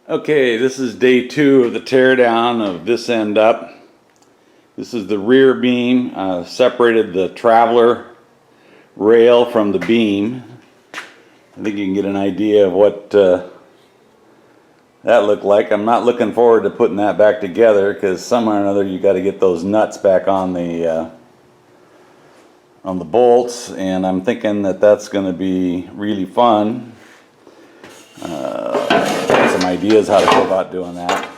Okay, this is day 2 of the teardown of this end up. This is the rear beam. Separated the traveler rail from the beam. I think you can get an idea of what that looked like. I'm not looking forward to putting that back together because somehow or another you got to get those nuts back on the bolts, and I'm thinking that that's going to be really fun. Some ideas how to go about doing that,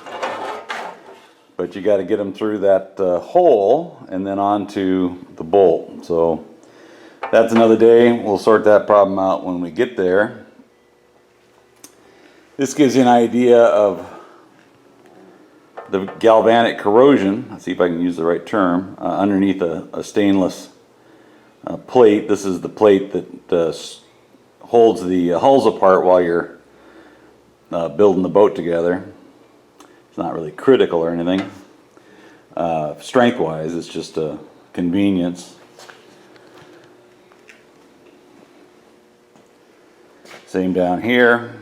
but you got to get them through that hole and then onto the bolt. So that's another day. We'll sort that problem out when we get there. This gives you an idea of the galvanic corrosion. Let's see if I can use the right term. Underneath a stainless plate. This is the plate that holds the hulls apart while you're building the boat together. It's not really critical or anything. Strength-wise, it's just a convenience. Same down here.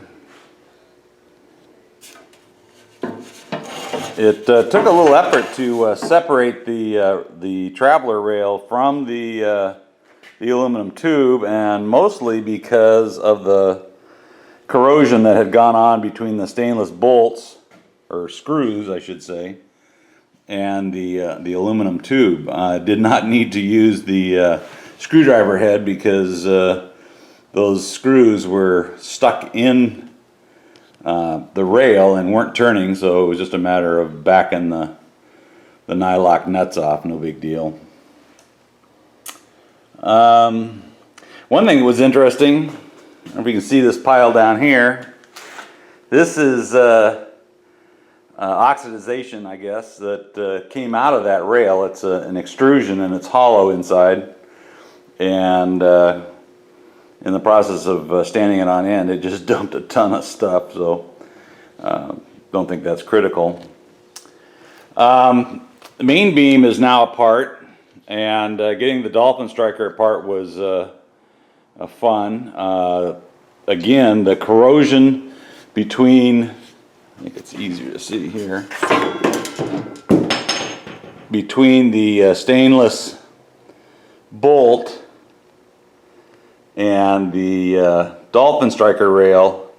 It took a little effort to separate the traveler rail from the aluminum tube, and mostly because of the corrosion that had gone on between the stainless bolts, or screws I should say, and the aluminum tube. Did not need to use the screwdriver head because those screws were stuck in the rail and weren't turning, so it was just a matter of backing the nylock nuts off. No big deal. One thing that was interesting, I don't know if you can see this pile down here. This is oxidization, I guess, that came out of that rail. It's an extrusion and it's hollow inside, and in the process of standing it on end, it just dumped a ton of stuff, so don't think that's critical. The main beam is now apart, and getting the Dolphin striker apart was fun. Again, the corrosion between, I think it's easier to see here, between the stainless bolt and the Dolphin striker rail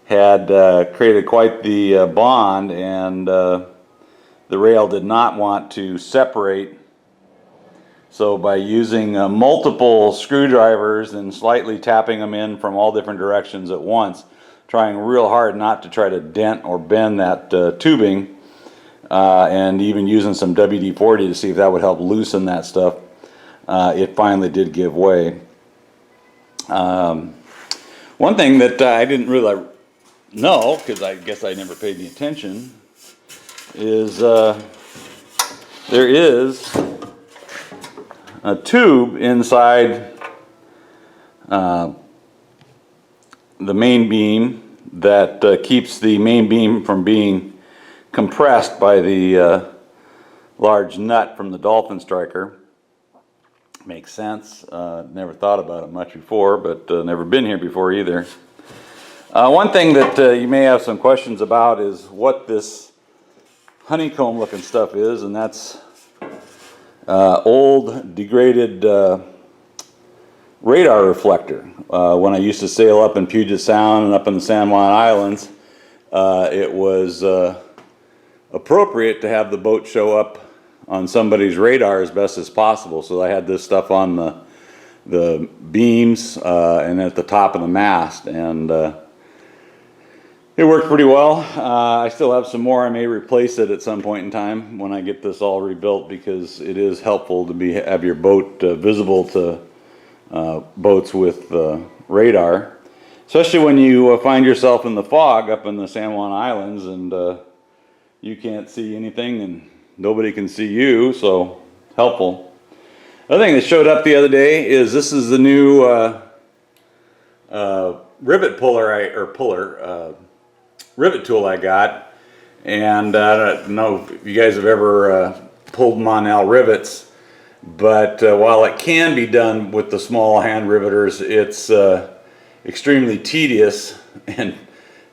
had created quite the bond, and the rail did not want to separate. So by using multiple screwdrivers and slightly tapping them in from all different directions at once, trying real hard not to try to dent or bend that tubing, and even using some WD-40 to see if that would help loosen that stuff, it finally did give way. One thing that I didn't really know, because I guess I never paid any attention, is there is a tube inside the main beam that keeps the main beam from being compressed by the large nut from the Dolphin striker. Makes sense. Never thought about it much before, but never been here before either. One thing that you may have some questions about is what this honeycomb looking stuff is, and that's old degraded radar reflector. When I used to sail up in Puget Sound and up in the San Juan Islands, it was appropriate to have the boat show up on somebody's radar as best as possible. So I had this stuff on the beams and at the top of the mast, and it worked pretty well. I still have some more. I may replace it at some point in time when I get this all rebuilt, because it is helpful to have your boat visible to boats with radar, especially when you find yourself in the fog up in the San Juan Islands and you can't see anything and nobody can see you, so helpful. Another thing that showed up the other day is this is the new rivet rivet tool I got, and I don't know if you guys have ever pulled Monel rivets, but while it can be done with the small hand riveters, it's extremely tedious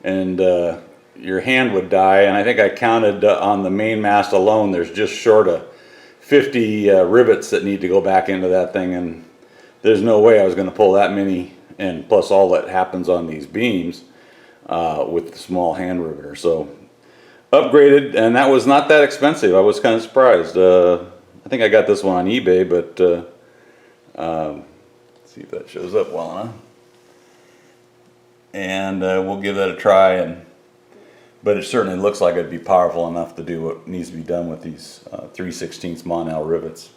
and your hand would die. And I think I counted on the main mast alone, there's just short of 50 rivets that need to go back into that thing, and there's no way I was going to pull that many, and plus all that happens on these beams with the small hand riveter. So upgraded, and that was not that expensive. I was kind of surprised. I think I got this one on eBay, but let's see if that shows up well enough. And we'll give that a try. But it certainly looks like it'd be powerful enough to do what needs to be done with these 3/16 Monel rivets.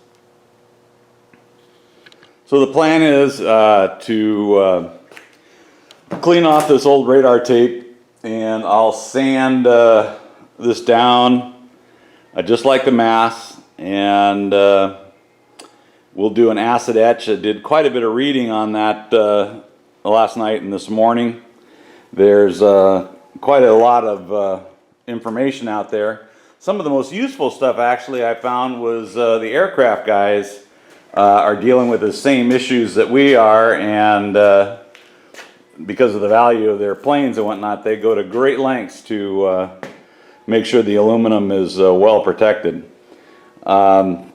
So the plan is to clean off this old radar tape, and I'll sand this down just like the mass, and we'll do an acid etch. I did quite a bit of reading on that last night and this morning. There's quite a lot of information out there. Some of the most useful stuff actually I found was the aircraft guys are dealing with the same issues that we are, and because of the value of their planes and whatnot, they go to great lengths to make sure the aluminum is well protected. Again,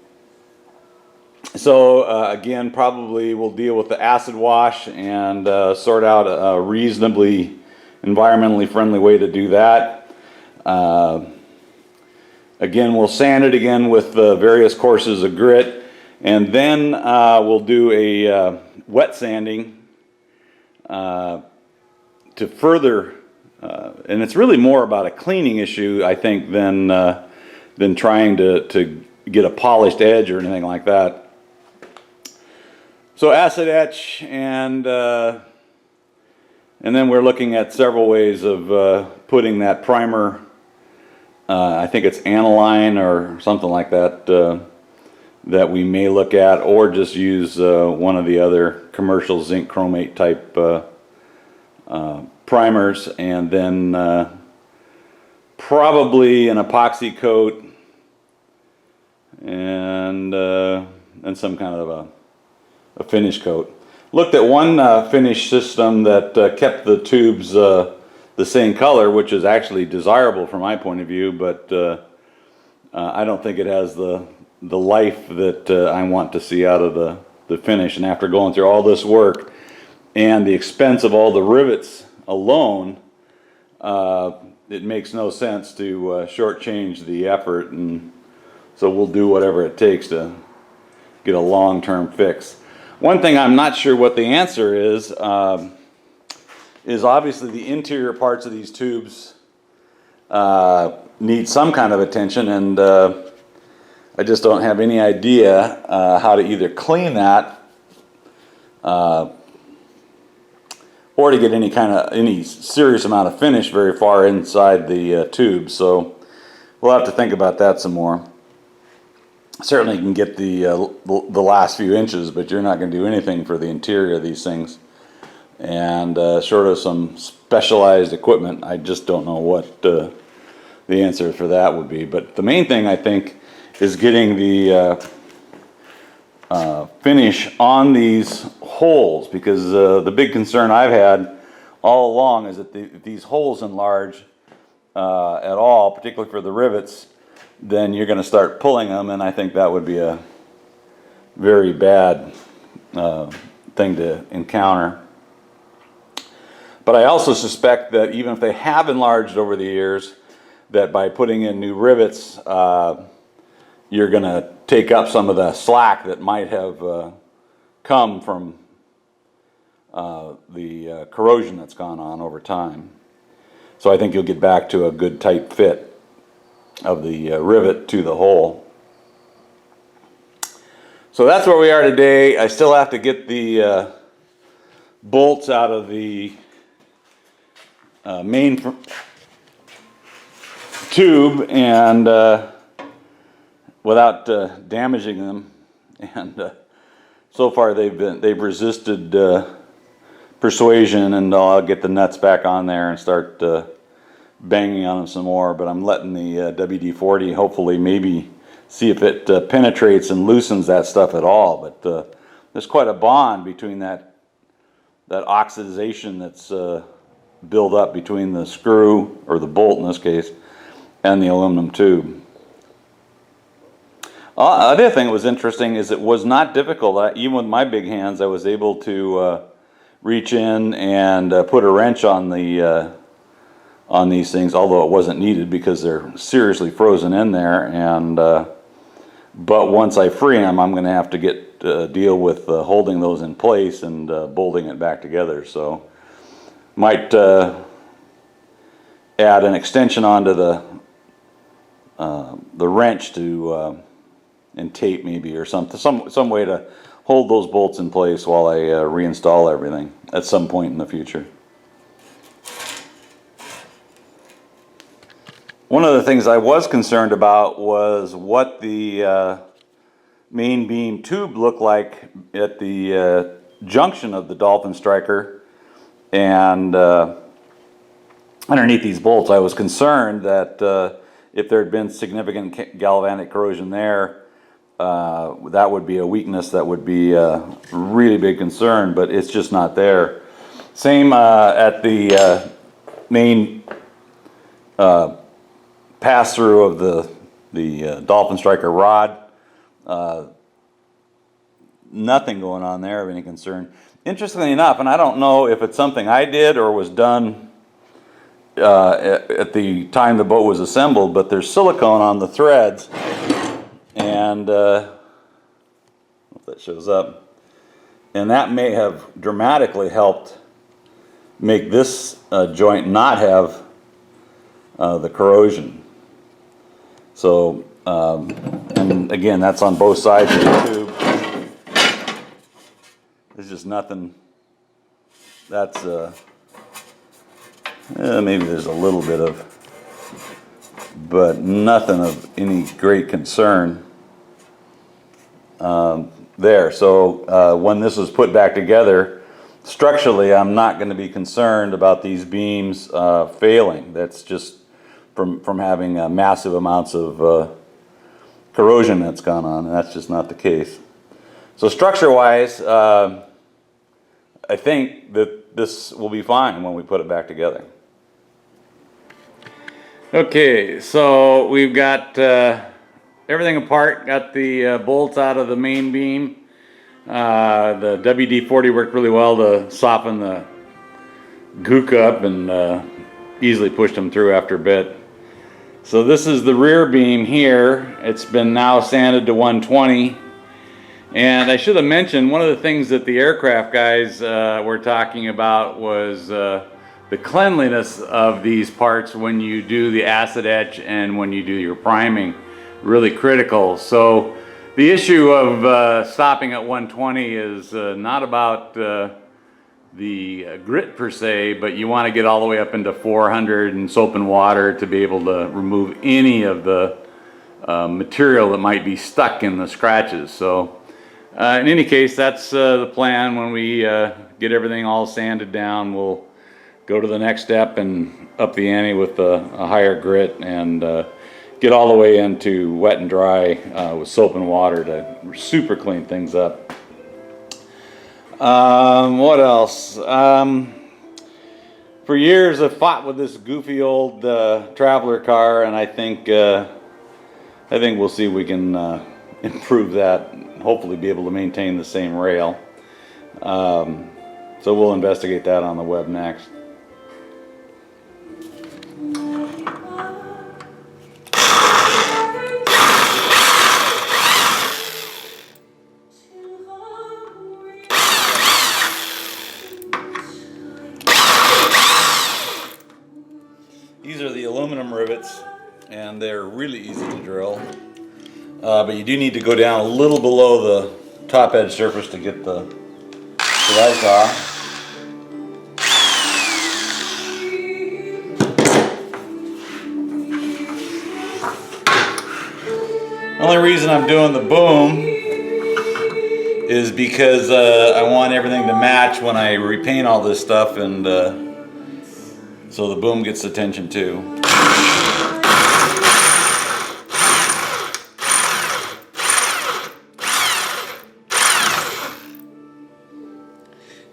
probably we'll deal with the acid wash and sort out a reasonably environmentally friendly way to do that. Again, we'll sand it again with various courses of grit, and then we'll do a wet sanding to further, and it's really more about a cleaning issue, I think, than trying to get a polished edge or anything like that. So acid etch, and then we're looking at several ways of putting that primer, I think it's aniline or something like that, that we may look at, or just use one of the other commercial zinc chromate type primers, and then probably an epoxy coat and some kind of a finish coat. Looked at one finish system that kept the tubes the same color, which is actually desirable from my point of view, but I don't think it has the life that I want to see out of the finish. And after going through all this work and the expense of all the rivets alone, it makes no sense to shortchange the effort, and so we'll do whatever it takes to get a long-term fix. One thing I'm not sure what the answer is obviously the interior parts of these tubes need some kind of attention, and I just don't have any idea how to either clean that or to get any serious amount of finish very far inside the tube. So we'll have to think about that some more. Certainly you can get the last few inches, but you're not going to do anything for the interior of these things. And short of some specialized equipment, I just don't know what the answer for that would be. But the main thing, I think, is getting the finish on these holes, because the big concern I've had all along is that if these holes enlarge at all, particularly for the rivets, then you're going to start pulling them, and I think that would be a very bad thing to encounter. But I also suspect that even if they have enlarged over the years, that by putting in new rivets, you're going to take up some of the slack that might have come from the corrosion that's gone on over time. So I think you'll get back to a good tight fit of the rivet to the hole. So that's where we are today. I still have to get the bolts out of the main tube, and without damaging them, and so far they've resisted persuasion, and I'll get the nuts back on there and start banging on them some more. But I'm letting the WD-40 hopefully maybe see if it penetrates and loosens that stuff at all. But there's quite a bond between that oxidization that's build up between the screw, or the bolt in this case, and the aluminum tube. Other thing that was interesting is it was not difficult. Even with my big hands, I was able to reach in and put a wrench on the on these things, although it wasn't needed because they're seriously frozen in there. And but once I free them, I'm going to have to get deal with holding those in place and bolting it back together. So might add an extension onto the wrench to and tape maybe, or something, some way to hold those bolts in place while I reinstall everything at some point in the future. One of the things I was concerned about was what the main beam tube looked like at the junction of the Dolphin striker and underneath these bolts. I was concerned that if there had been significant galvanic corrosion there, that would be a weakness that would be a really big concern, but it's just not there. Same at the main pass-through of the Dolphin striker rod. Nothing going on there of any concern. Interestingly enough, and I don't know if it's something I did or was done at the time the boat was assembled, but there's silicone on the threads, and if that shows up, and that may have dramatically helped make this joint not have the corrosion. So, and again, that's on both sides of the tube. There's just nothing. That's maybe there's a little bit of, but nothing of any great concern there. So when this was put back together, structurally, I'm not going to be concerned about these beams failing. That's just from having massive amounts of corrosion that's gone on, and that's just not the case. So structure-wise, I think that this will be fine when we put it back together. Okay, so we've got everything apart, got the bolts out of the main beam. The WD-40 worked really well to soften the gook up and easily pushed them through after a bit. So this is the rear beam here. It's been now sanded to 120. And I should have mentioned, one of the things that the aircraft guys were talking about was the cleanliness of these parts when you do the acid etch and when you do your priming. Really critical. So the issue of stopping at 120 is not about the grit per se, but you want to get all the way up into 400 and soap and water to be able to remove any of the material that might be stuck in the scratches. So in any case, that's the plan. When we get everything all sanded down, we'll go to the next step and up the ante with a higher grit and get all the way into wet and dry with soap and water to super clean things up. What else? For years I've fought with this goofy old traveler car, and I think we'll see if we can improve that and hopefully be able to maintain the same rail. So we'll investigate that on the web next. These are the aluminum rivets, and they're really easy to drill, but you do need to go down a little below the top edge surface to get the threads off. The only reason I'm doing the boom is because I want everything to match when I repaint all this stuff, and so the boom gets attention too.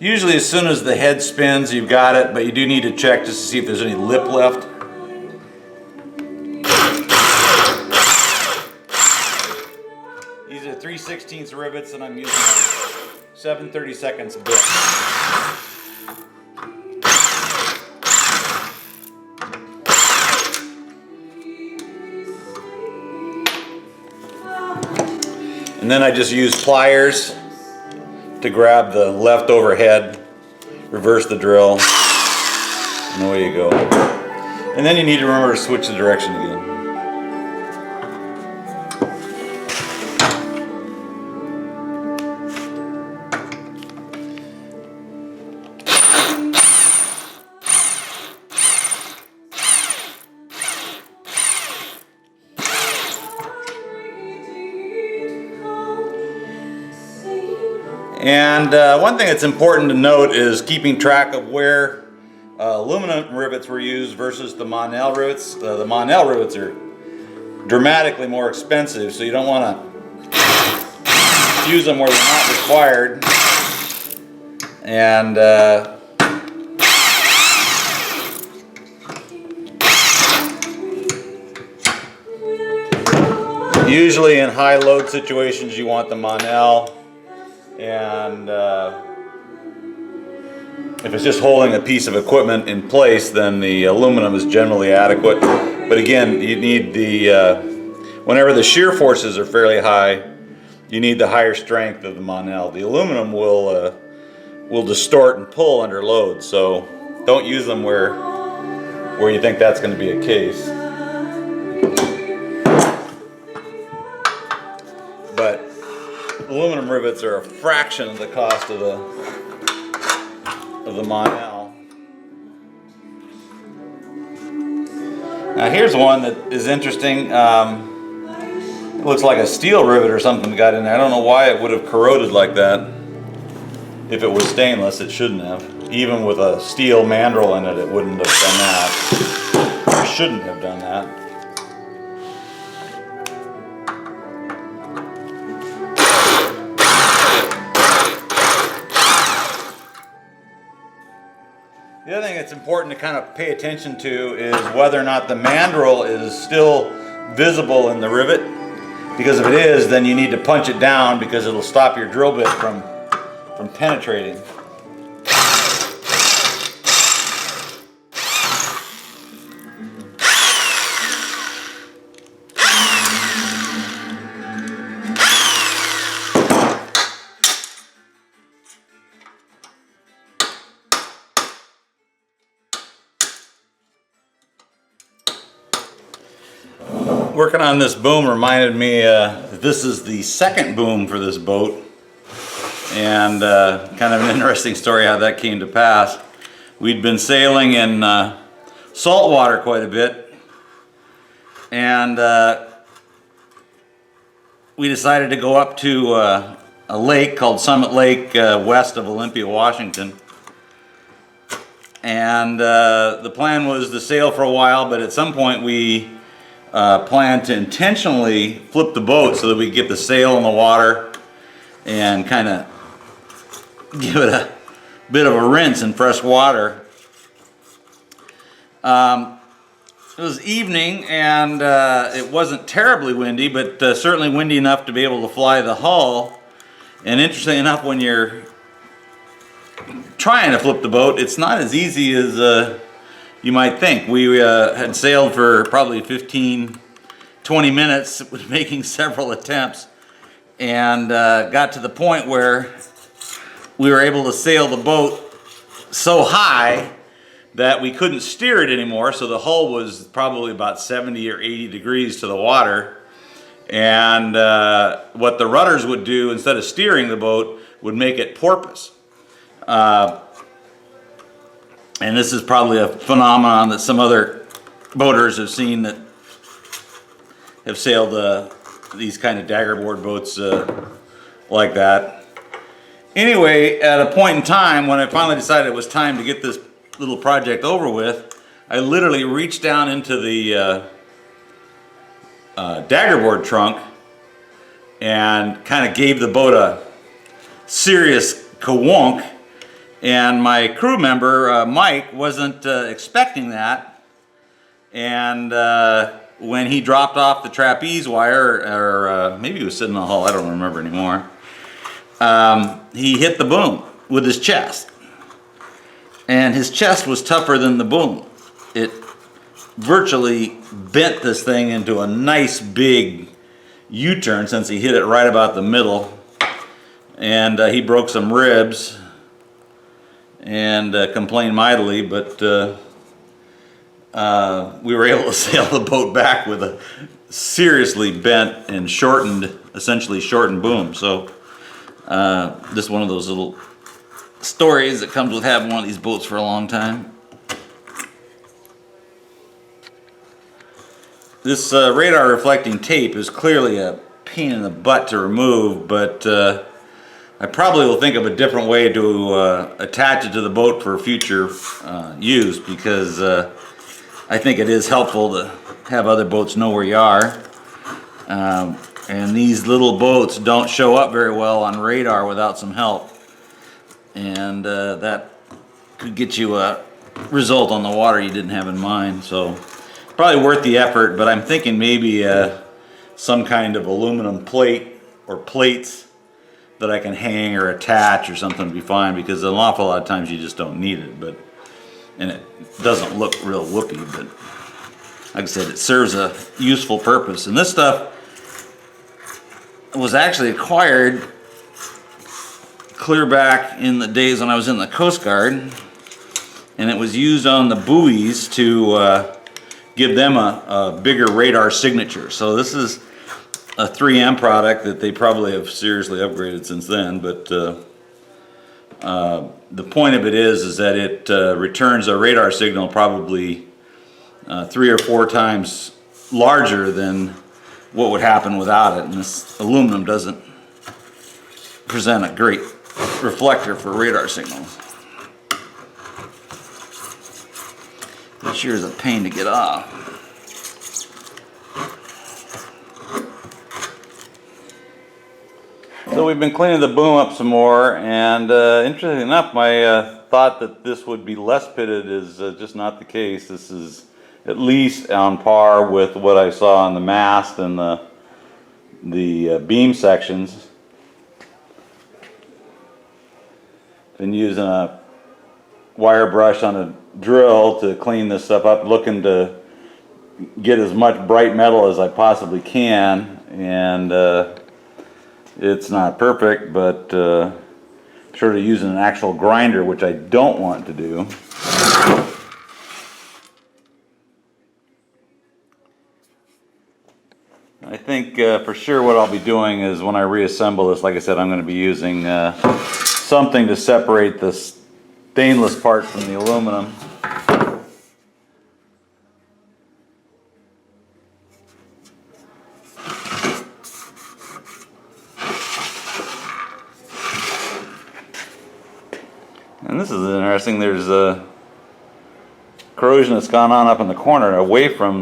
Usually as soon as the head spins, you've got it, but you do need to check just to see if there's any lip left. These are 3/16 rivets, and I'm using a 7/32 bit. And then I just use pliers to grab the leftover head, reverse the drill, and away you go. And then you need to remember to switch the direction again. And one thing that's important to note is keeping track of where aluminum rivets were used versus the Monel rivets. The Monel rivets are dramatically more expensive, so you don't want to use them where they're not required. And usually in high load situations you want the Monel. And if it's just holding a piece of equipment in place, then the aluminum is generally adequate. But again, you need the, whenever the shear forces are fairly high, you need the higher strength of the Monel. The aluminum will distort and pull under load, so don't use them where you think that's going to be a case. But aluminum rivets are a fraction of the cost of the Monel. Now here's one that is interesting. It looks like a steel rivet or something got in there. I don't know why it would have corroded like that. If it was stainless, it shouldn't have. Even with a steel mandrel in it, it wouldn't have done that. Or shouldn't have done that. The other thing that's important to kind of pay attention to is whether or not the mandrel is still visible in the rivet. Because if it is, then you need to punch it down because it'll stop your drill bit from penetrating. Working on this boom reminded me that this is the second boom for this boat, and kind of an interesting story how that came to pass. We'd been sailing in salt water quite a bit, and we decided to go up to a lake called Summit Lake west of Olympia, Washington. And the plan was to sail for a while, but at some point we planned to intentionally flip the boat so that we get the sail in the water and kind of give it a bit of a rinse in fresh water. It was evening, and it wasn't terribly windy, but certainly windy enough to be able to fly the hull. And interestingly enough, when you're trying to flip the boat, it's not as easy as you might think. We had sailed for probably 15-20 minutes, making several attempts, and got to the point where we were able to sail the boat so high that we couldn't steer it anymore, so the hull was probably about 70 or 80 degrees to the water. And what the rudders would do, instead of steering the boat, would make it porpoise. And this is probably a phenomenon that some other boaters have seen that have sailed these kind of daggerboard boats like that. Anyway, at a point in time when I finally decided it was time to get this little project over with, I literally reached down into the daggerboard trunk and kind of gave the boat a serious kawunk. And my crew member, Mike, wasn't expecting that. And when he dropped off the trapeze wire, or maybe he was sitting in the hull, I don't remember anymore, he hit the boom with his chest. And his chest was tougher than the boom. It virtually bent this thing into a nice big U-turn, since he hit it right about the middle. And he broke some ribs and complained mightily, but we were able to sail the boat back with a seriously bent and shortened, essentially shortened boom. So this is one of those little stories that comes with having one of these boats for a long time. This radar reflecting tape is clearly a pain in the butt to remove, but I probably will think of a different way to attach it to the boat for future use, because I think it is helpful to have other boats know where you are. And these little boats don't show up very well on radar without some help. And that could get you a result on the water you didn't have in mind. So probably worth the effort, but I'm thinking maybe some kind of aluminum plate or plates that I can hang or attach or something would be fine, because an awful lot of times you just don't need it, and it doesn't look real whoopee, but like I said, it serves a useful purpose. And this stuff was actually acquired clear back in the days when I was in the Coast Guard, and it was used on the buoys to give them a bigger radar signature. So this is a 3M product that they probably have seriously upgraded since then, but the point of it is that it returns a radar signal probably 3 or 4 times larger than what would happen without it. And this aluminum doesn't present a great reflector for radar signals. It sure is a pain to get off. So we've been cleaning the boom up some more, and interestingly enough, my thought that this would be less pitted is just not the case. This is at least on par with what I saw on the mast and the beam sections. Been using a wire brush on a drill to clean this stuff up, looking to get as much bright metal as I possibly can, and it's not perfect, but sort of using an actual grinder, which I don't want to do. I think for sure what I'll be doing is, when I reassemble this, like I said, I'm going to be using something to separate the stainless part from the aluminum. And this is interesting. There's a corrosion that's gone on up in the corner away from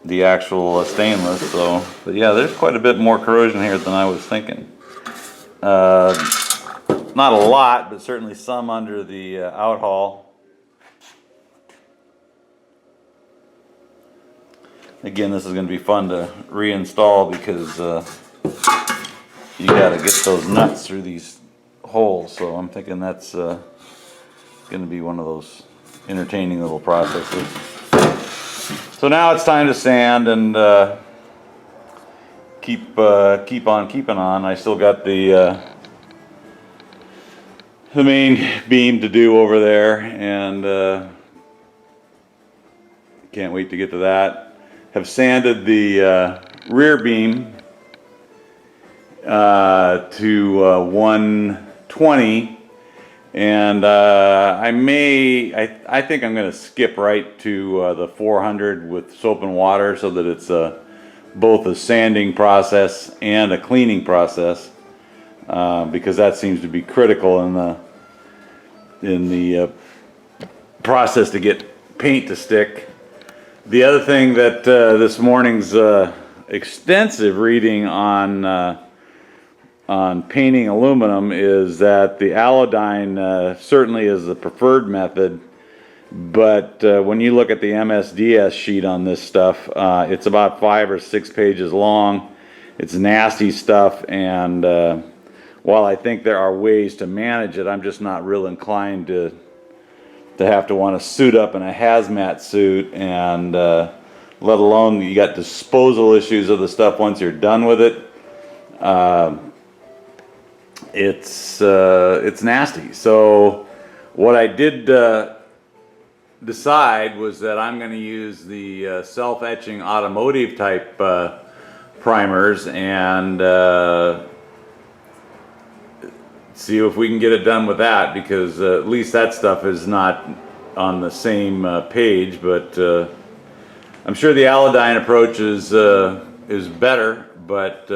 the actual stainless. So, but yeah, there's quite a bit more corrosion here than I was thinking. Not a lot, but certainly some under the outhaul. Again, this is going to be fun to reinstall, because you got to get those nuts through these holes. So I'm thinking that's going to be one of those entertaining little processes. So now it's time to sand and keep on keeping on. I still got the main beam to do over there, and can't wait to get to that. Have sanded the rear beam to 120, and I think I'm going to skip right to the 400 with soap and water, so that it's both a sanding process and a cleaning process, because that seems to be critical in the process to get paint to stick. The other thing that this morning's extensive reading on on painting aluminum is that the allodyne certainly is the preferred method, but when you look at the MSDS sheet on this stuff, it's about 5 or 6 pages long. It's nasty stuff, and while I think there are ways to manage it, I'm just not real inclined to have to want to suit up in a hazmat suit, and let alone you got disposal issues of the stuff once you're done with it. It's nasty. So what I did decide was that I'm going to use the self-etching automotive type primers and see if we can get it done with that, because at least that stuff is not on the same page. But I'm sure the allodyne approach is better, but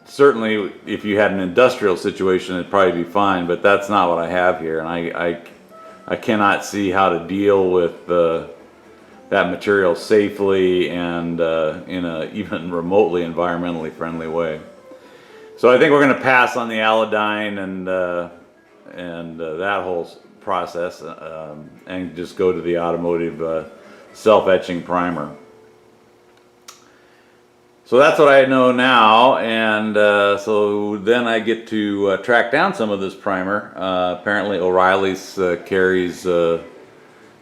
certainly if you had an industrial situation, it'd probably be fine, but that's not what I have here, and I cannot see how to deal with that material safely and in a even remotely environmentally friendly way. So I think we're going to pass on the allodyne and that whole process and just go to the automotive self-etching primer. So that's what I know now, and so then I get to track down some of this primer. Apparently O'Reilly's carries a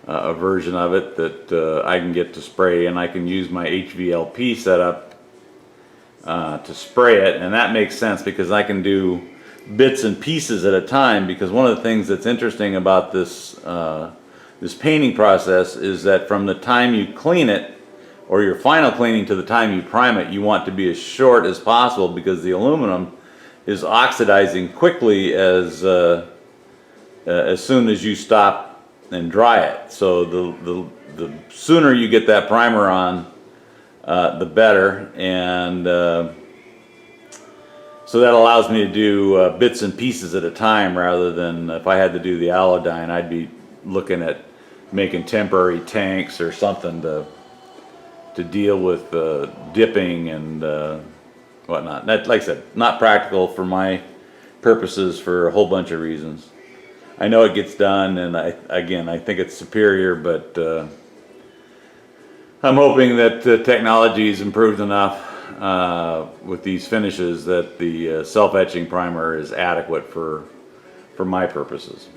version of it that I can get to spray, and I can use my HVLP setup to spray it, and that makes sense because I can do bits and pieces at a time. Because one of the things that's interesting about this this painting process is that from the time you clean it, or your final cleaning, to the time you prime it, you want to be as short as possible, because the aluminum is oxidizing quickly as soon as you stop and dry it. So the sooner you get that primer on, the better, and so that allows me to do bits and pieces at a time, rather than if I had to do the allodyne, I'd be looking at making temporary tanks or something to deal with dipping and whatnot. That, like I said, not practical for my purposes for a whole bunch of reasons. I know it gets done, and I think it's superior, but I'm hoping that the technology is improved enough with these finishes that the self-etching primer is adequate for my purposes.